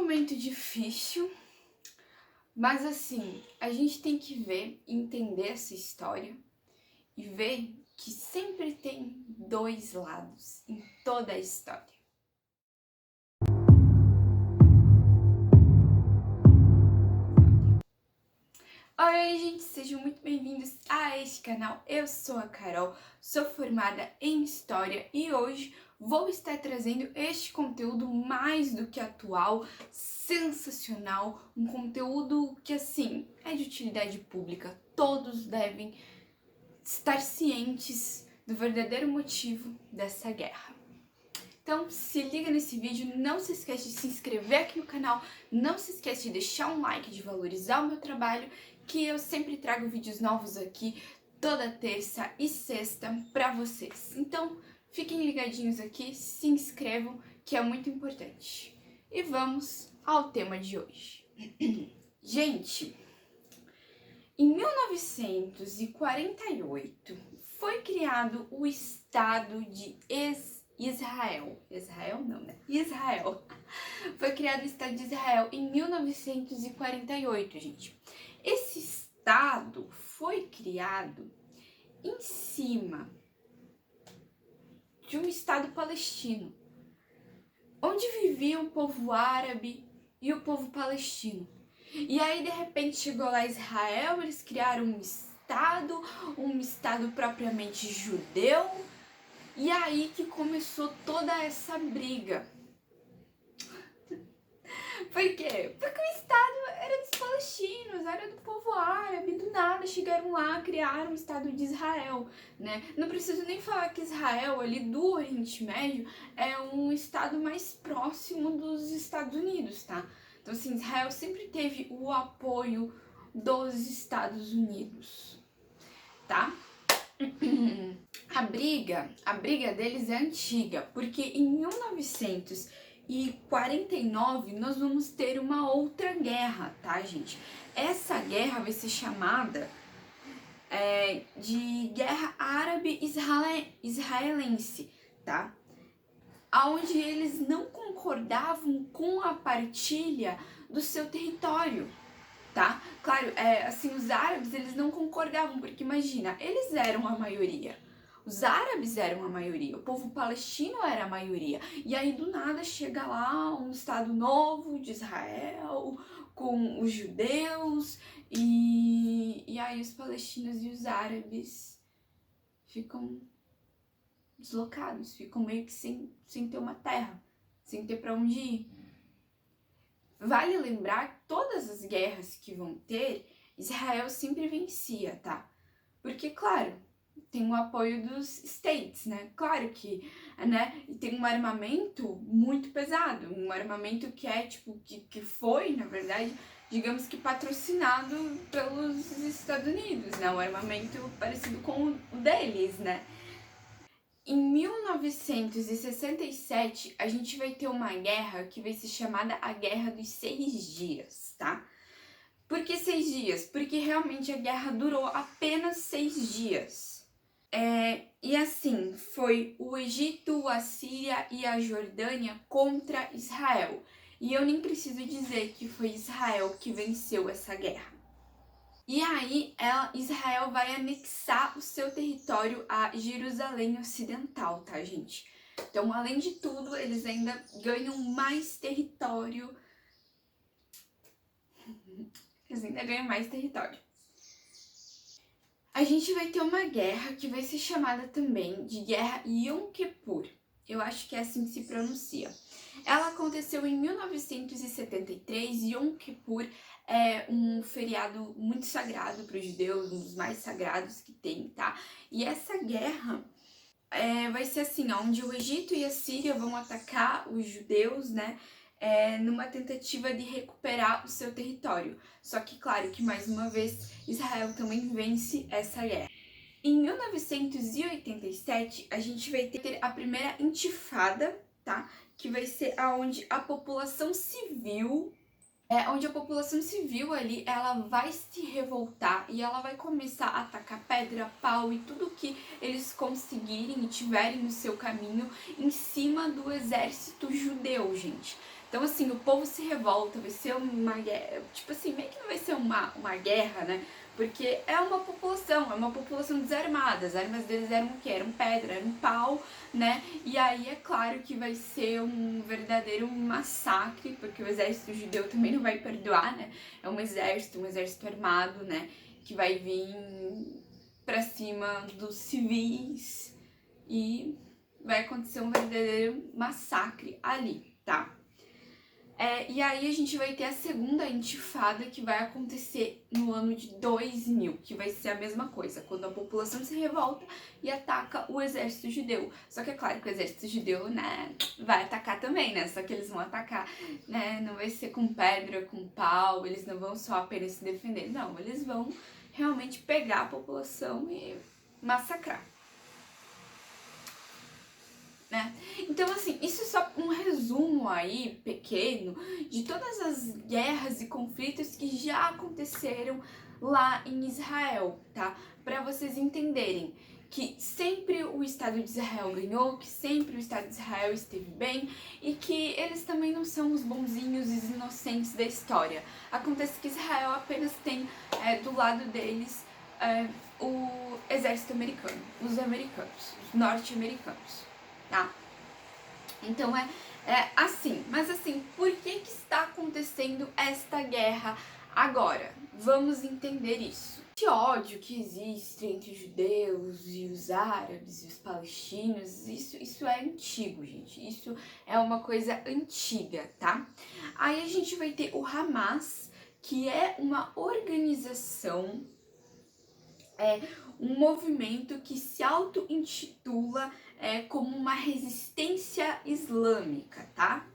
momento difícil, mas assim, a gente tem que ver, entender essa história e ver que sempre tem dois lados em toda a história. Oi, gente, sejam muito bem-vindos a este canal. Eu sou a Carol, sou formada em História e hoje vou estar trazendo este conteúdo mais do que atual, sensacional, um conteúdo que, assim, é de utilidade pública. Todos devem estar cientes do verdadeiro motivo dessa guerra. Então, se liga nesse vídeo, não se esquece de se inscrever aqui no canal, não se esquece de deixar um like, de valorizar o meu trabalho, que eu sempre trago vídeos novos aqui, toda terça e sexta pra vocês. Então, fiquem ligadinhos aqui, se inscrevam, que é muito importante. E vamos ao tema de hoje. Gente, em 1948 foi criado o Estado de Israel. Israel não, né? Israel. Foi criado o Estado de Israel em 1948, gente. Esse Estado foi criado em cima de um Estado palestino, onde vivia o povo árabe e o povo palestino. E aí, de repente, chegou lá Israel, eles criaram um Estado propriamente judeu, e aí que começou toda essa briga. Por quê? Porque o Estado era dos palestinos, era do povo árabe, do nada chegaram lá, criaram o Estado de Israel, né? Não preciso nem falar que Israel, ali do Oriente Médio, é um estado mais próximo dos Estados Unidos, tá? Então, assim, Israel sempre teve o apoio dos Estados Unidos, tá? A briga deles é antiga, porque em 1949 nós vamos ter uma outra guerra, tá, gente? Essa guerra vai ser chamada de Guerra Árabe-Israelense, tá? Onde eles não concordavam com a partilha do seu território, tá? Claro, assim, os árabes, eles não concordavam, porque imagina, eles eram a maioria. Os árabes eram a maioria, o povo palestino era a maioria. E aí, do nada, chega lá um Estado novo de Israel, com os judeus, e aí os palestinos e os árabes ficam deslocados, ficam meio que sem ter uma terra, sem ter pra onde ir. Vale lembrar que todas as guerras que vão ter, Israel sempre vencia, tá? Porque, claro, tem o apoio dos States, né? Claro que, né? E tem um armamento muito pesado, um armamento que é, tipo, que foi, na verdade, digamos que patrocinado pelos Estados Unidos, né? Um armamento parecido com o deles, né? Em 1967, a gente vai ter uma guerra que vai ser chamada a Guerra dos 6 Dias, tá? Por que 6 dias? Porque realmente a guerra durou apenas 6 dias. E assim, foi o Egito, a Síria e a Jordânia contra Israel. E eu nem preciso dizer que foi Israel que venceu essa guerra. E aí, Israel vai anexar o seu território a Jerusalém Ocidental, tá, gente? Então, além de tudo, eles ainda ganham mais território. Eles ainda ganham mais território. A gente vai ter uma guerra que vai ser chamada também de Guerra Yom Kippur. Eu acho que é assim que se pronuncia. Ela aconteceu em 1973. Yom Kippur é um feriado muito sagrado para os judeus, um dos mais sagrados que tem, tá? E essa guerra vai ser assim, onde o Egito e a Síria vão atacar os judeus, né? Numa tentativa de recuperar o seu território. Só que, claro, que mais uma vez Israel também vence essa guerra. Em 1987, a gente vai ter a primeira intifada, tá? Que vai ser onde a população civil, ali, ela vai se revoltar e ela vai começar a atacar pedra, pau e tudo que eles conseguirem e tiverem no seu caminho em cima do exército judeu, gente. Então, assim, o povo se revolta, vai ser uma guerra, tipo assim, meio que não vai ser uma guerra, né? Porque é uma população desarmada. As armas deles eram o quê? Eram pedra, eram pau, né? E aí é claro que vai ser um verdadeiro massacre, porque o exército judeu também não vai perdoar, né? É um exército armado, né? Que vai vir pra cima dos civis e vai acontecer um verdadeiro massacre ali, tá? E aí a gente vai ter a segunda intifada, que vai acontecer no ano de 2000, que vai ser a mesma coisa, quando a população se revolta e ataca o exército judeu. Só que é claro que o exército judeu, né, vai atacar também, né, só que eles vão atacar, né, não vai ser com pedra, com pau, eles não vão só apenas se defender, não, eles vão realmente pegar a população e massacrar. Né? Então, assim, isso é só um resumo aí, pequeno, de todas as guerras e conflitos que já aconteceram lá em Israel, tá? Para vocês entenderem que sempre o Estado de Israel ganhou, que sempre o Estado de Israel esteve bem e que eles também não são os bonzinhos e os inocentes da história. Acontece que Israel apenas tem do lado deles o exército americano, os americanos, os norte-americanos. Tá? Então é assim, mas assim, por que está acontecendo esta guerra agora? Vamos entender isso. Esse ódio que existe entre os judeus e os árabes e os palestinos, isso é antigo, gente. Isso é uma coisa antiga, tá? Aí a gente vai ter o Hamas, que é uma organização, um movimento que se auto-intitula como uma resistência islâmica, tá?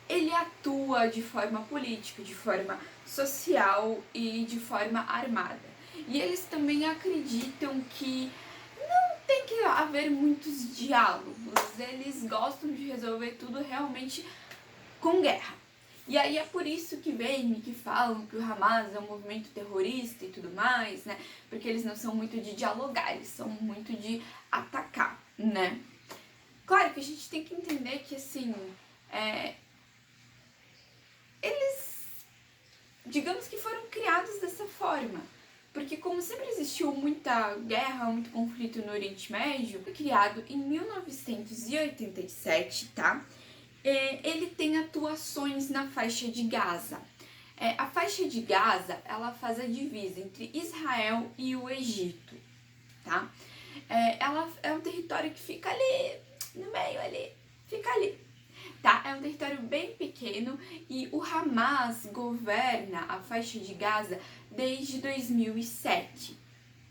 Ele atua de forma política, de forma social e de forma armada. E eles também acreditam que não tem que haver muitos diálogos, eles gostam de resolver tudo realmente com guerra. E aí é por isso que vem, que falam que o Hamas é um movimento terrorista e tudo mais, né? Porque eles não são muito de dialogar, eles são muito de atacar, né? Claro que a gente tem que entender que, assim, eles, digamos que foram criados dessa forma. Porque como sempre existiu muita guerra, muito conflito no Oriente Médio, foi criado em 1987, tá? Ele tem atuações na faixa de Gaza. A faixa de Gaza, ela faz a divisa entre Israel e o Egito, tá? Ela é um território que fica ali, no meio ali, fica ali, tá? É um território bem pequeno e o Hamas governa a faixa de Gaza desde 2007.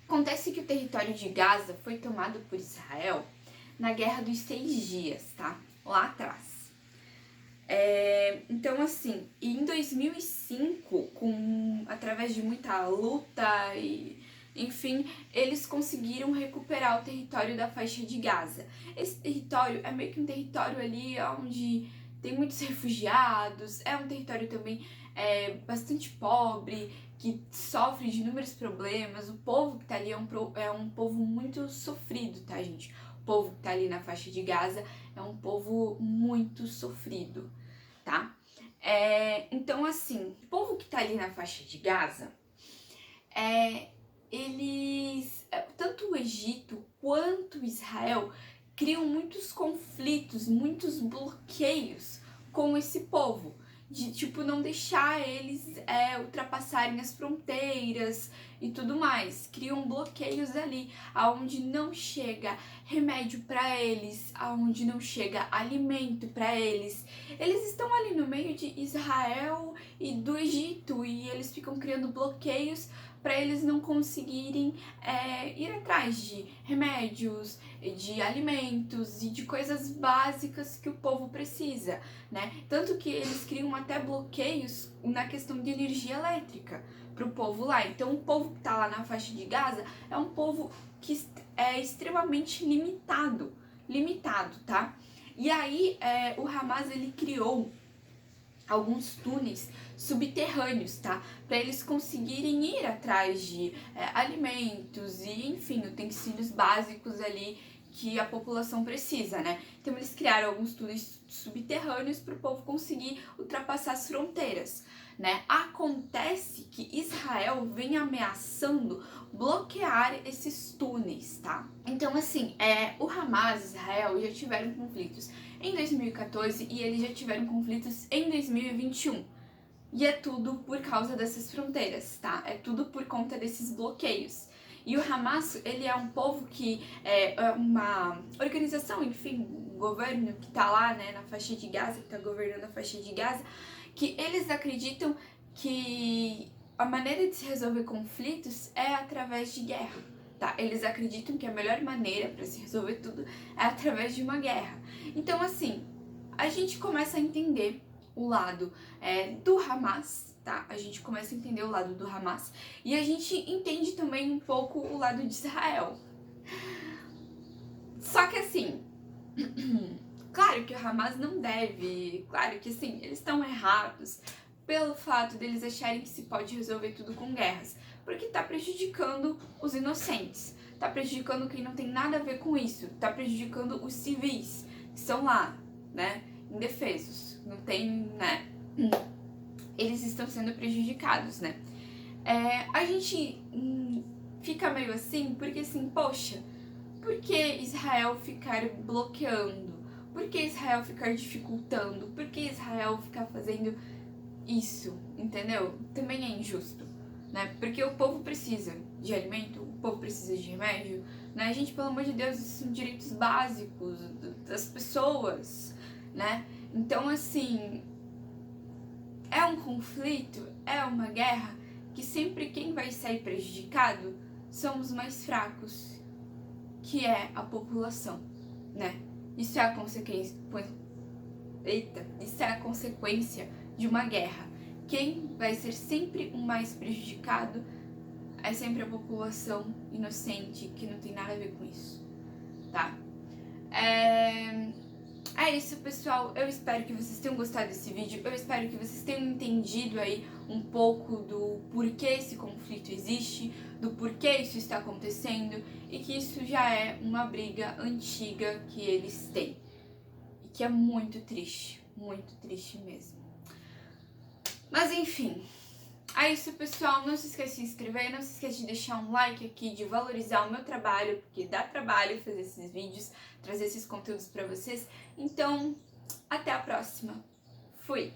Acontece que o território de Gaza foi tomado por Israel na Guerra dos 6 Dias, tá? Lá atrás. Então, assim, em 2005, através de muita luta e, enfim, eles conseguiram recuperar o território da faixa de Gaza. Esse território é meio que um território ali onde tem muitos refugiados, é um território também bastante pobre, que sofre de inúmeros problemas. O povo que tá ali é um povo muito sofrido, tá, gente? O povo que tá ali na faixa de Gaza é um povo muito sofrido, tá? Então, assim, o povo que tá ali na faixa de Gaza, eles, tanto o Egito quanto Israel, criam muitos conflitos, muitos bloqueios com esse povo, de tipo não deixar eles ultrapassarem as fronteiras e tudo mais. Criam bloqueios ali, aonde não chega remédio para eles, aonde não chega alimento para eles. Eles estão ali no meio de Israel e do Egito e eles ficam criando bloqueios para eles não conseguirem ir atrás de remédios, de alimentos e de coisas básicas que o povo precisa, né? Tanto que eles criam até bloqueios na questão de energia elétrica para o povo lá. Então, o povo que está lá na faixa de Gaza é um povo que é extremamente limitado, tá? E aí, o Hamas, ele criou alguns túneis subterrâneos, tá? Para eles conseguirem ir atrás de alimentos e, enfim, utensílios básicos ali que a população precisa, né? Então eles criaram alguns túneis subterrâneos para o povo conseguir ultrapassar as fronteiras, né? Acontece que Israel vem ameaçando bloquear esses túneis, tá? Então, assim, o Hamas e Israel já tiveram conflitos em 2014 e eles já tiveram conflitos em 2021. E é tudo por causa dessas fronteiras, tá? É tudo por conta desses bloqueios. E o Hamas, ele é um povo que é uma organização, enfim, um governo que tá lá, né, na faixa de Gaza, que tá governando a faixa de Gaza, que eles acreditam que a maneira de se resolver conflitos é através de guerra, tá? Eles acreditam que a melhor maneira para se resolver tudo é através de uma guerra. Então, assim, a gente começa a entender o lado do Hamas, tá? A gente começa a entender o lado do Hamas e a gente entende também um pouco o lado de Israel. Só que assim, claro que o Hamas não deve, claro que assim, eles estão errados pelo fato deles acharem que se pode resolver tudo com guerras, porque tá prejudicando os inocentes, tá prejudicando quem não tem nada a ver com isso, tá prejudicando os civis que estão lá, né, indefesos, não tem, né, eles estão sendo prejudicados, né. A gente fica meio assim, porque assim, poxa, por que Israel ficar bloqueando? Por que Israel ficar dificultando? Por que Israel ficar fazendo isso, entendeu? Também é injusto, né? Porque o povo precisa de alimento, o povo precisa de remédio, né? Gente, pelo amor de Deus, isso são direitos básicos das pessoas, né? Então, assim, é um conflito, é uma guerra que sempre quem vai sair prejudicado são os mais fracos, que é a população, né? Isso é a consequência. Isso é a consequência de uma guerra. Quem vai ser sempre o mais prejudicado é sempre a população inocente, que não tem nada a ver com isso, tá? É isso, pessoal. Eu espero que vocês tenham gostado desse vídeo. Eu espero que vocês tenham entendido aí um pouco do porquê esse conflito existe, do porquê isso está acontecendo e que isso já é uma briga antiga que eles têm. E que é muito triste mesmo. Mas enfim, é isso, pessoal. Não se esqueça de se inscrever, não se esqueça de deixar um like aqui, de valorizar o meu trabalho, porque dá trabalho fazer esses vídeos, trazer esses conteúdos pra vocês. Então, até a próxima. Fui!